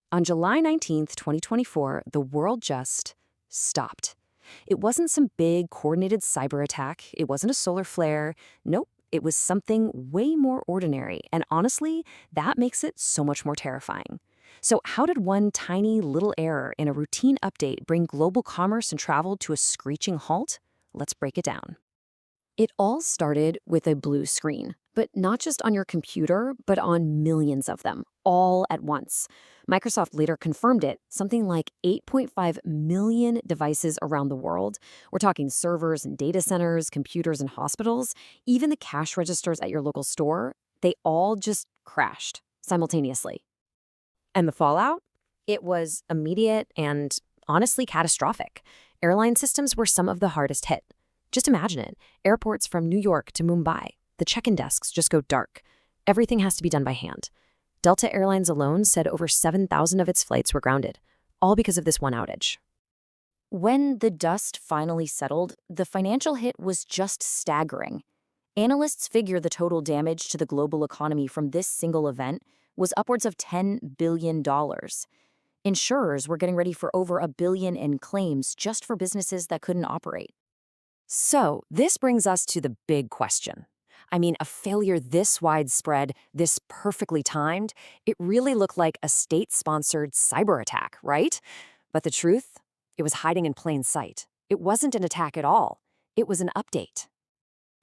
On July 19th, 2024, the world just stopped. It wasn't some big, coordinated cyber attack. It wasn't a solar flare. Nope, it was something way more ordinary. And honestly, that makes it so much more terrifying. So, how did one tiny little error in a routine update bring global commerce and travel to a screeching halt? Let's break it down. It all started with a blue screen, but not just on your computer, but on millions of them, all at once. Microsoft later confirmed it, something like 8.5 million devices around the world. We're talking servers and data centers, computers and hospitals, even the cash registers at your local store. They all just crashed simultaneously. And the fallout? It was immediate and honestly catastrophic. Airline systems were some of the hardest hit. Just imagine it. Airports from New York to Mumbai. The check-in desks just go dark. Everything has to be done by hand. Delta Airlines alone said over 7,000 of its flights were grounded, all because of this one outage. When the dust finally settled, the financial hit was just staggering. Analysts figure the total damage to the global economy from this single event was upwards of $10 billion. Insurers were getting ready for over $1 billion in claims just for businesses that couldn't operate. So, this brings us to the big question. I mean, a failure this widespread, this perfectly timed, it really looked like a state-sponsored cyber attack, right? But the truth? It was hiding in plain sight. It wasn't an attack at all. It was an update.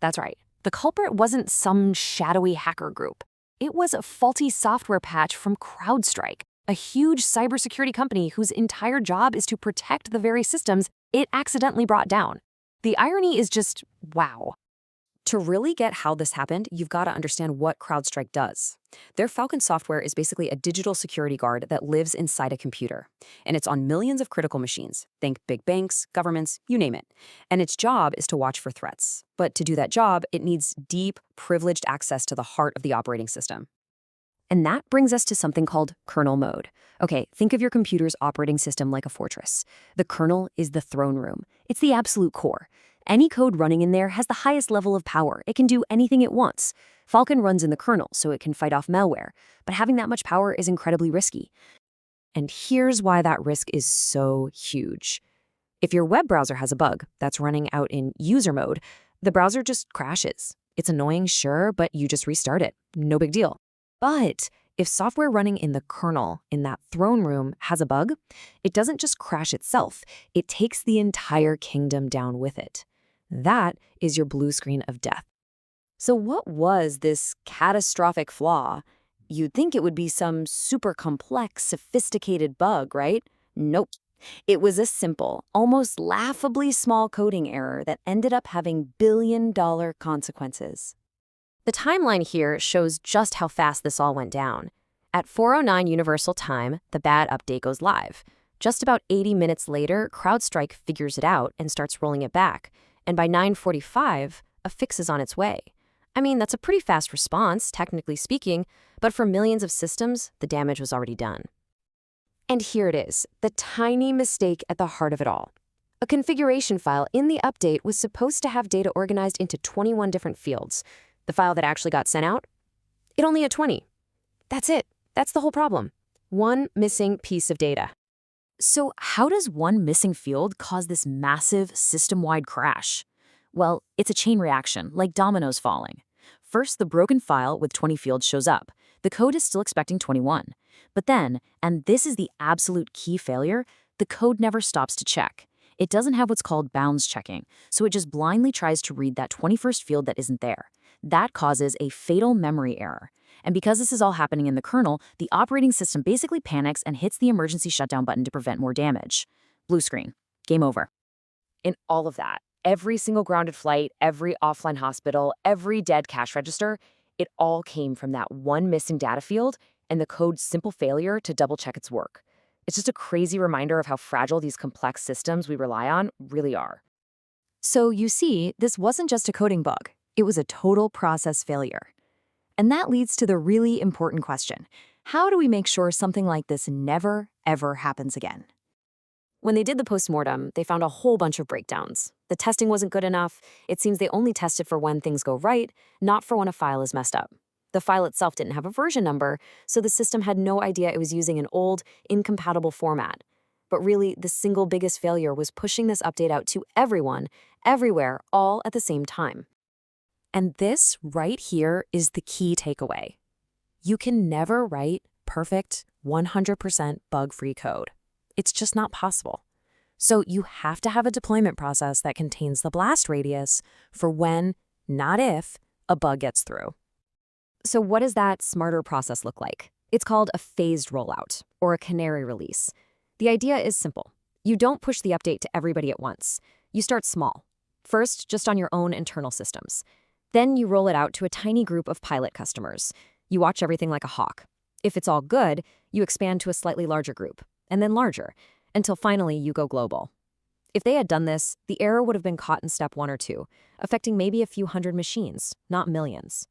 That's right. The culprit wasn't some shadowy hacker group. It was a faulty software patch from CrowdStrike, a huge cybersecurity company whose entire job is to protect the very systems it accidentally brought down. The irony is just, wow. To really get how this happened, you've got to understand what CrowdStrike does. Their Falcon software is basically a digital security guard that lives inside a computer. And it's on millions of critical machines. Think big banks, governments, you name it. And its job is to watch for threats. But to do that job, it needs deep, privileged access to the heart of the operating system. And that brings us to something called kernel mode. Okay, think of your computer's operating system like a fortress. The kernel is the throne room. It's the absolute core. Any code running in there has the highest level of power. It can do anything it wants. Falcon runs in the kernel, so it can fight off malware. But having that much power is incredibly risky. And here's why that risk is so huge. If your web browser has a bug that's running out in user mode, the browser just crashes. It's annoying, sure, but you just restart it. No big deal. But if software running in the kernel, in that throne room, has a bug, it doesn't just crash itself. It takes the entire kingdom down with it. That is your blue screen of death. So what was this catastrophic flaw? You'd think it would be some super complex, sophisticated bug, right? Nope. It was a simple, almost laughably small coding error that ended up having billion-dollar consequences. The timeline here shows just how fast this all went down. At 4:09 Universal Time, the bad update goes live. Just about 80 minutes later, CrowdStrike figures it out and starts rolling it back. And by 9:45, a fix is on its way. I mean, that's a pretty fast response, technically speaking, but for millions of systems, the damage was already done. And here it is, the tiny mistake at the heart of it all. A configuration file in the update was supposed to have data organized into 21 different fields. The file that actually got sent out? It only had 20. That's it. That's the whole problem. One missing piece of data. So how does one missing field cause this massive system-wide crash? Well, it's a chain reaction, like dominoes falling. First, the broken file with 20 fields shows up. The code is still expecting 21. But then, and this is the absolute key failure, the code never stops to check. It doesn't have what's called bounds checking, so it just blindly tries to read that 21st field that isn't there. That causes a fatal memory error. And because this is all happening in the kernel, the operating system basically panics and hits the emergency shutdown button to prevent more damage. Blue screen. Game over. In all of that, every single grounded flight, every offline hospital, every dead cash register, it all came from that one missing data field and the code's simple failure to double-check its work. It's just a crazy reminder of how fragile these complex systems we rely on really are. So you see, this wasn't just a coding bug. It was a total process failure. And that leads to the really important question. How do we make sure something like this never, ever happens again? When they did the postmortem, they found a whole bunch of breakdowns. The testing wasn't good enough. It seems they only tested for when things go right, not for when a file is messed up. The file itself didn't have a version number, so the system had no idea it was using an old, incompatible format. But really, the single biggest failure was pushing this update out to everyone, everywhere, all at the same time. And this right here is the key takeaway. You can never write perfect, 100% bug-free code. It's just not possible. So you have to have a deployment process that contains the blast radius for when, not if, a bug gets through. So what does that smarter process look like? It's called a phased rollout, or a canary release. The idea is simple. You don't push the update to everybody at once. You start small. First, just on your own internal systems. Then you roll it out to a tiny group of pilot customers. You watch everything like a hawk. If it's all good, you expand to a slightly larger group, and then larger, until finally you go global. If they had done this, the error would have been caught in step 1 or 2, affecting maybe a few hundred machines, not millions.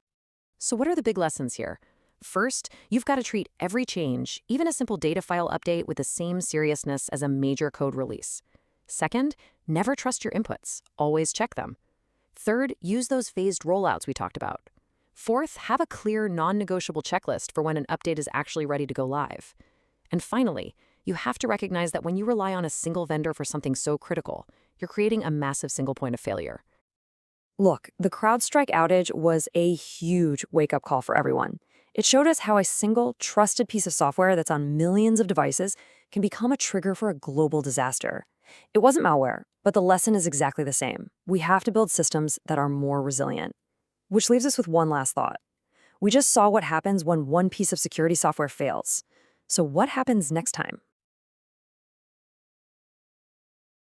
So what are the big lessons here? First, you've got to treat every change, even a simple data file update, with the same seriousness as a major code release. Second, never trust your inputs. Always check them. Third, use those phased rollouts we talked about. Fourth, have a clear, non-negotiable checklist for when an update is actually ready to go live. And finally, you have to recognize that when you rely on a single vendor for something so critical, you're creating a massive single point of failure. Look, the CrowdStrike outage was a huge wake-up call for everyone. It showed us how a single, trusted piece of software that's on millions of devices can become a trigger for a global disaster. It wasn't malware, but the lesson is exactly the same. We have to build systems that are more resilient. Which leaves us with one last thought. We just saw what happens when one piece of security software fails. So what happens next time?